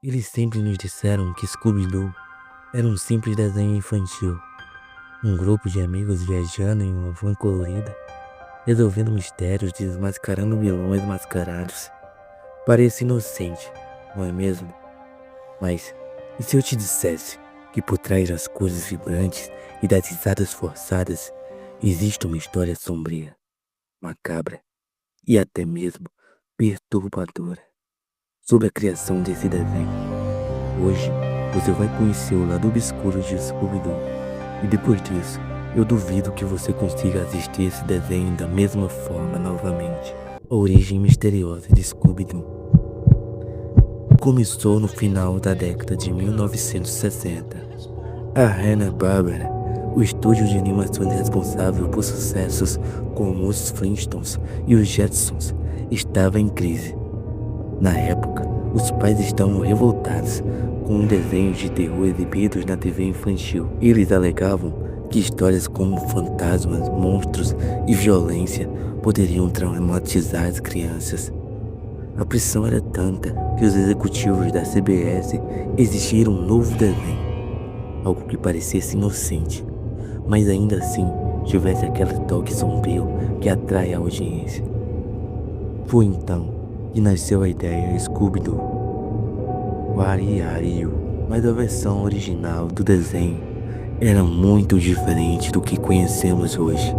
Eles sempre nos disseram que Scooby-Doo era um simples desenho infantil, um grupo de amigos viajando em uma van colorida, resolvendo mistérios, desmascarando vilões mascarados. Parece inocente, não é mesmo? Mas e se eu te dissesse que por trás das cores vibrantes e das risadas forçadas existe uma história sombria, macabra e até mesmo perturbadora sobre a criação desse desenho? Hoje você vai conhecer o lado obscuro de Scooby-Doo, e depois disso eu duvido que você consiga assistir esse desenho da mesma forma novamente. A origem misteriosa de Scooby-Doo começou no final da década de 1960. A Hanna-Barbera, o estúdio de animação responsável por sucessos como os Flintstones e os Jetsons, estava em crise. Na época, os pais estavam revoltados com desenhos de terror exibidos na TV infantil. Eles alegavam que histórias como fantasmas, monstros e violência poderiam traumatizar as crianças. A pressão era tanta que os executivos da CBS exigiram um novo desenho, algo que parecesse inocente, mas ainda assim tivesse aquele toque sombrio que atrai a audiência. Foi então que nasceu a ideia Scooby-Doo. Mas a versão original do desenho era muito diferente do que conhecemos hoje.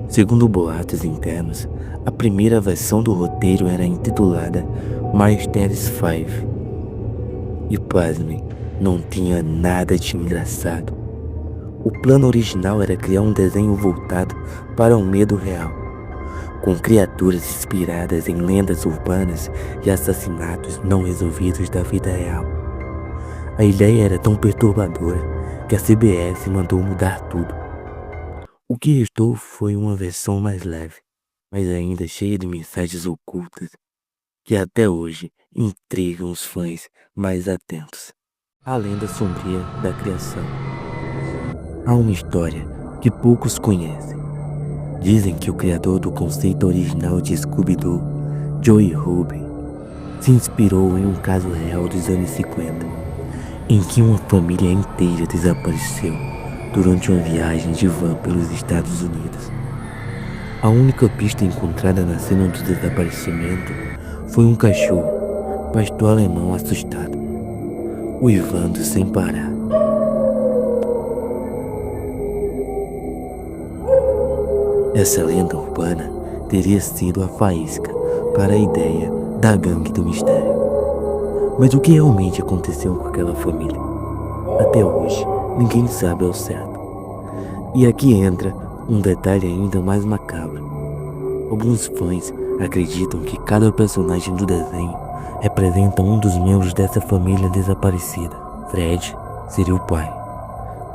Segundo boatos internos, a primeira versão do roteiro era intitulada Mysteries 5. E pasmem, não tinha nada de engraçado. O plano original era criar um desenho voltado para o medo real, com criaturas inspiradas em lendas urbanas e assassinatos não resolvidos da vida real. A ideia era tão perturbadora que a CBS mandou mudar tudo. O que restou foi uma versão mais leve, mas ainda cheia de mensagens ocultas que até hoje intrigam os fãs mais atentos. A lenda sombria da criação. Há uma história que poucos conhecem. Dizem que o criador do conceito original de Scooby-Doo, Joey Rubin, se inspirou em um caso real dos anos 50, em que uma família inteira desapareceu durante uma viagem de van pelos Estados Unidos. A única pista encontrada na cena do desaparecimento foi um cachorro, pastor alemão assustado, uivando sem parar. Essa lenda urbana teria sido a faísca para a ideia da gangue do mistério. Mas o que realmente aconteceu com aquela família? Até hoje, ninguém sabe ao certo. E aqui entra um detalhe ainda mais macabro. Alguns fãs acreditam que cada personagem do desenho representa um dos membros dessa família desaparecida. Fred seria o pai,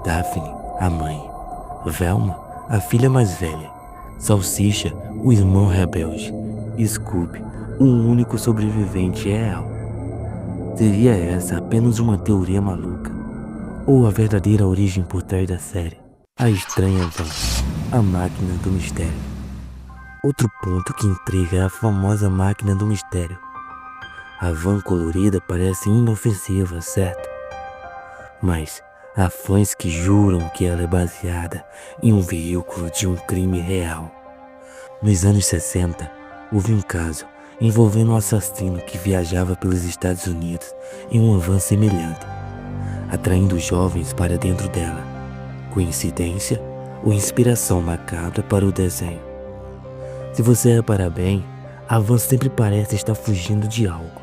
Daphne, a mãe, Velma, a filha mais velha, Salsicha, o irmão rebelde, e Scooby, o único sobrevivente real. Seria essa apenas uma teoria maluca? Ou a verdadeira origem por trás da série? A estranha van, a máquina do mistério. Outro ponto que intriga é a famosa máquina do mistério. A van colorida parece inofensiva, certo? Mas há fãs que juram que ela é baseada em um veículo de um crime real. Nos anos 60, houve um caso envolvendo um assassino que viajava pelos Estados Unidos em uma van semelhante, atraindo jovens para dentro dela. Coincidência ou inspiração macabra para o desenho? Se você reparar bem, a van sempre parece estar fugindo de algo.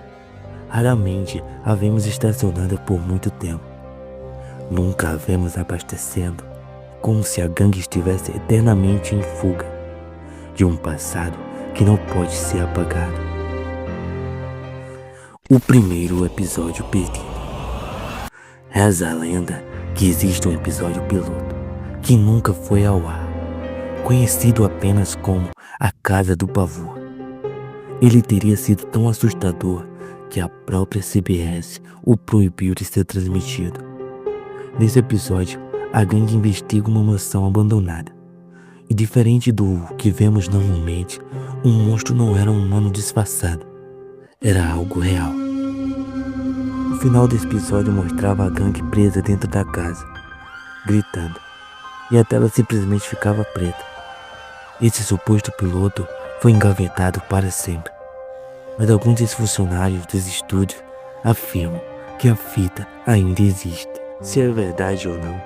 Raramente a vemos estacionada por muito tempo. Nunca a vemos abastecendo, como se a gangue estivesse eternamente em fuga de um passado que não pode ser apagado. O primeiro episódio perdido. Reza a lenda que existe um episódio piloto que nunca foi ao ar, conhecido apenas como A Casa do Pavor. Ele teria sido tão assustador que a própria CBS o proibiu de ser transmitido. Nesse episódio, a gangue investiga uma mansão abandonada. E diferente do que vemos normalmente, um monstro não era um humano disfarçado. Era algo real. O final desse episódio mostrava a gangue presa dentro da casa, gritando, e a tela simplesmente ficava preta. Esse suposto piloto foi engavetado para sempre, mas alguns ex-funcionários dos estúdios afirmam que a fita ainda existe. Se é verdade ou não,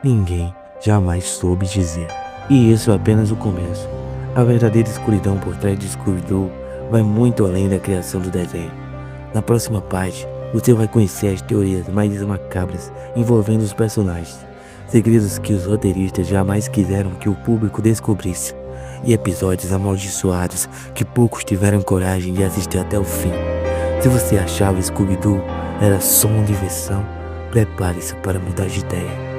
ninguém jamais soube dizer. E isso é apenas o começo. A verdadeira escuridão por trás de Scooby-Doo vai muito além da criação do desenho. Na próxima parte, você vai conhecer as teorias mais macabras envolvendo os personagens, segredos que os roteiristas jamais quiseram que o público descobrisse, e episódios amaldiçoados que poucos tiveram coragem de assistir até o fim. Se você achava Scooby-Doo era só uma diversão, prepare-se para mudar de ideia.